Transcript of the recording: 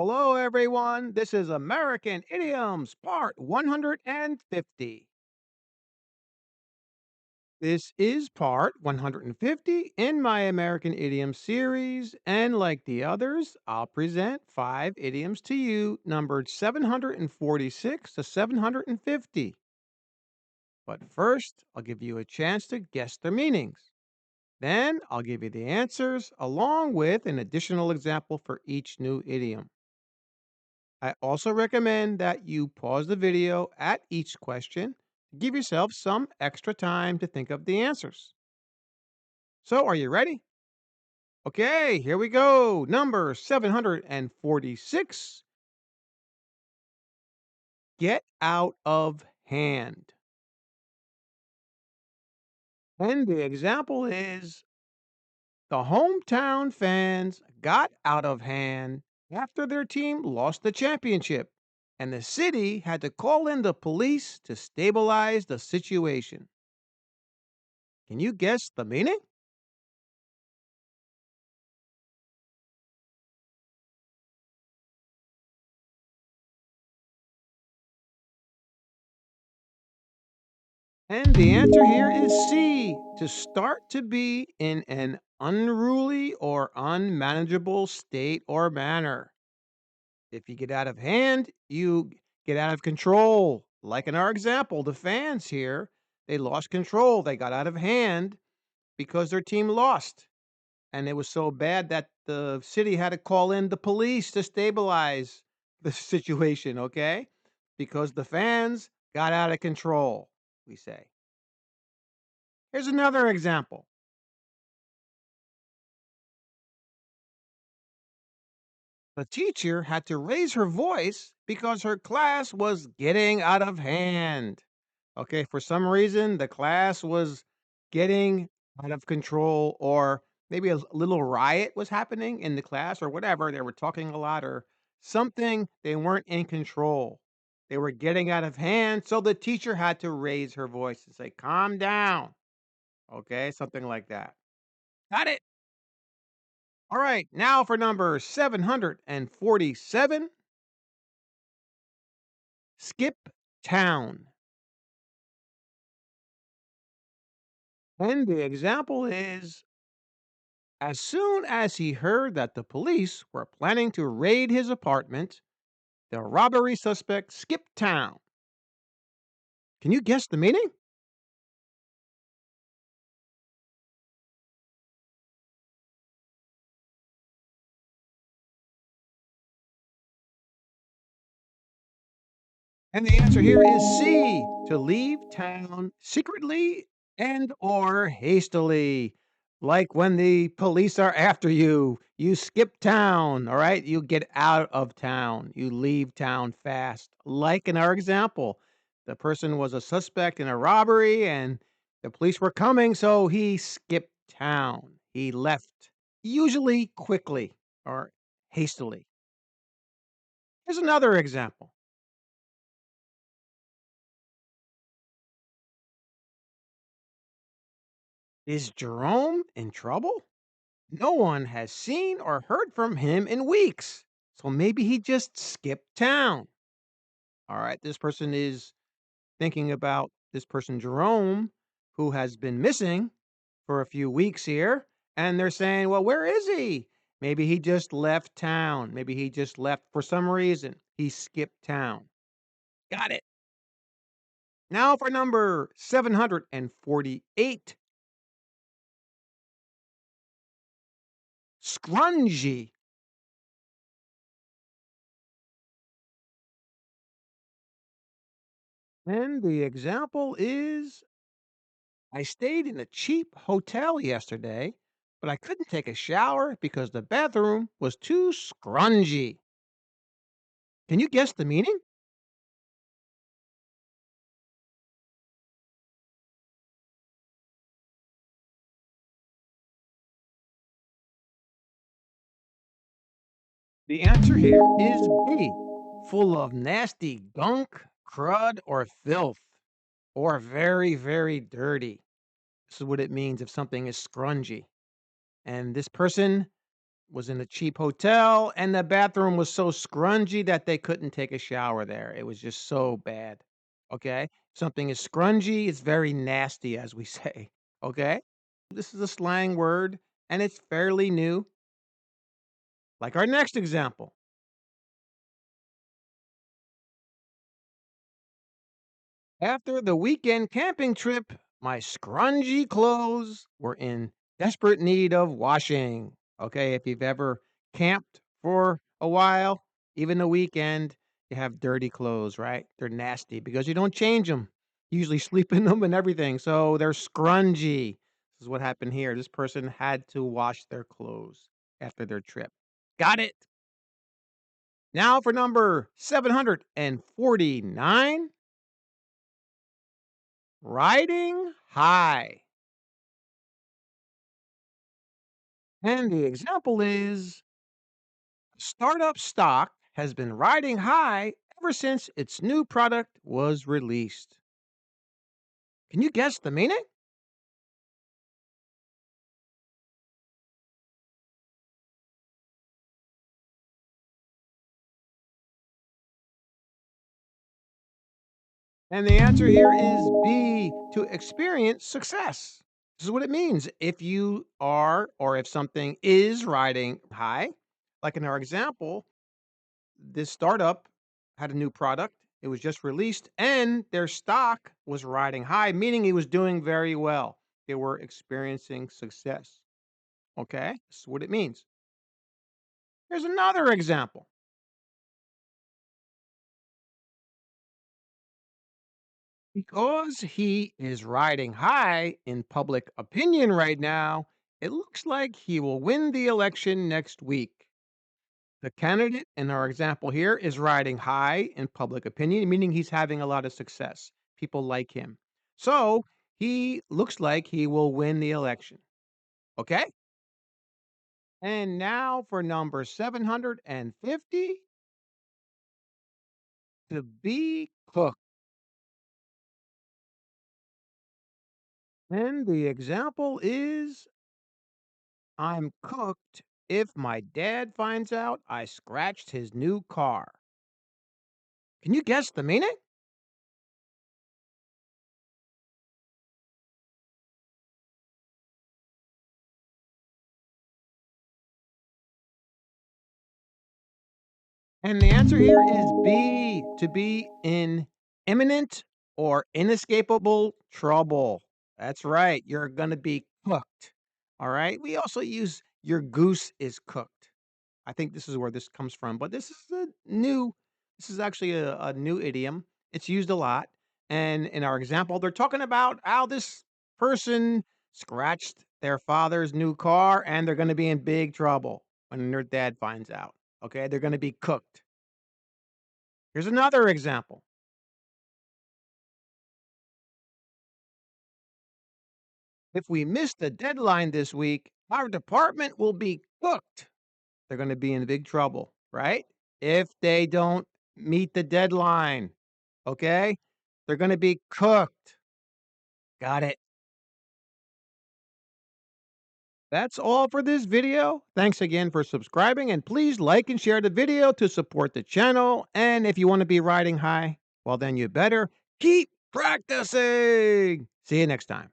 Hello, everyone. This is American Idioms, part 150. This is part 150 in my American Idioms series. And like the others, I'll present 5 idioms to you, numbered 746 to 750. But first, I'll give you a chance to guess their meanings. Then I'll give you the answers along with an additional example for each new idiom. I also recommend that you pause the video at each question to give yourself some extra time to think of the answers. So, are you ready? Okay, here we go. Number 746. Get out of hand. And the example is the hometown fans got out of hand after their team lost the championship, and the city had to call in the police to stabilize the situation. Can you guess the meaning? And the answer here is C, to start to be in an unruly or unmanageable state or manner. If you get out of hand, you get out of control. Like in our example, the fans here, they lost control. They got out of hand because their team lost. And it was so bad that the city had to call in the police to stabilize the situation, okay? Because the fans got out of control, we say. Here's another example. The teacher had to raise her voice because her class was getting out of hand. Okay, for some reason, the class was getting out of control, or maybe a little riot was happening in the class, or whatever. They were talking a lot, or something. They weren't in control. They were getting out of hand. So the teacher had to raise her voice and say, "Calm down." Okay, something like that. Got it. All right, now for number 747. Skip town. And the example is, as soon as he heard that the police were planning to raid his apartment, the robbery suspect skipped town. Can you guess the meaning? And the answer here is C, to leave town secretly and or hastily. Like when the police are after you, you skip town, all right? You get out of town. You leave town fast. Like in our example, the person was a suspect in a robbery and the police were coming, so he skipped town. He left, usually quickly or hastily. Here's another example. Is Jerome in trouble? No one has seen or heard from him in weeks. So maybe he just skipped town. All right. This person is thinking about this person, Jerome, who has been missing for a few weeks here. And they're saying, well, where is he? Maybe he just left town. Maybe he just left for some reason. He skipped town. Got it. Now for number 748. Scrungy. And the example is, I stayed in a cheap hotel yesterday, but I couldn't take a shower because the bathroom was too scrungy. Can you guess the meaning? The answer here is B, full of nasty gunk, crud, or filth, or very, very dirty. This is what it means if something is scrungy. And this person, was in a cheap hotel, and the bathroom was so scrungy that they couldn't take a shower there. It was just so bad. Okay? Something is scrungy, it's very nasty, as we say. Okay? This is a slang word, and it's fairly new. Like our next example. After the weekend camping trip, my scrungy clothes were in desperate need of washing. Okay, if you've ever camped for a while, even the weekend, you have dirty clothes, right? They're nasty because you don't change them. You usually sleep in them and everything. So they're scrungy. This is what happened here. This person had to wash their clothes after their trip. Got it. Now for number 749, riding high. And the example is startup stock has been riding high ever since its new product was released. Can you guess the meaning? And the answer here is B, to experience success. This is what it means. If you are, or if something is riding high, like in our example, this startup had a new product. It was just released and their stock was riding high, meaning it was doing very well. They were experiencing success. Okay, this is what it means. Here's another example. Because he is riding high in public opinion right now, it looks like he will win the election next week. The candidate in our example here is riding high in public opinion, meaning he's having a lot of success. People like him. So he looks like he will win the election. Okay? And now for number 750, to be cooked. And the example is I'm cooked if my dad finds out I scratched his new car. Can you guess the meaning? And the answer here is B, to be in imminent or inescapable trouble. That's right. You're going to be cooked. All right. We also use your goose is cooked. I think this is where this comes from, but this is actually a new idiom. It's used a lot. And in our example, they're talking about how this person scratched their father's new car and they're going to be in big trouble when their dad finds out. Okay. They're going to be cooked. Here's another example. If we miss the deadline this week, our department will be cooked. They're going to be in big trouble, right? If they don't meet the deadline, okay? They're going to be cooked. Got it. That's all for this video. Thanks again for subscribing, and please like and share the video to support the channel. And if you want to be riding high, well, then you better keep practicing. See you next time.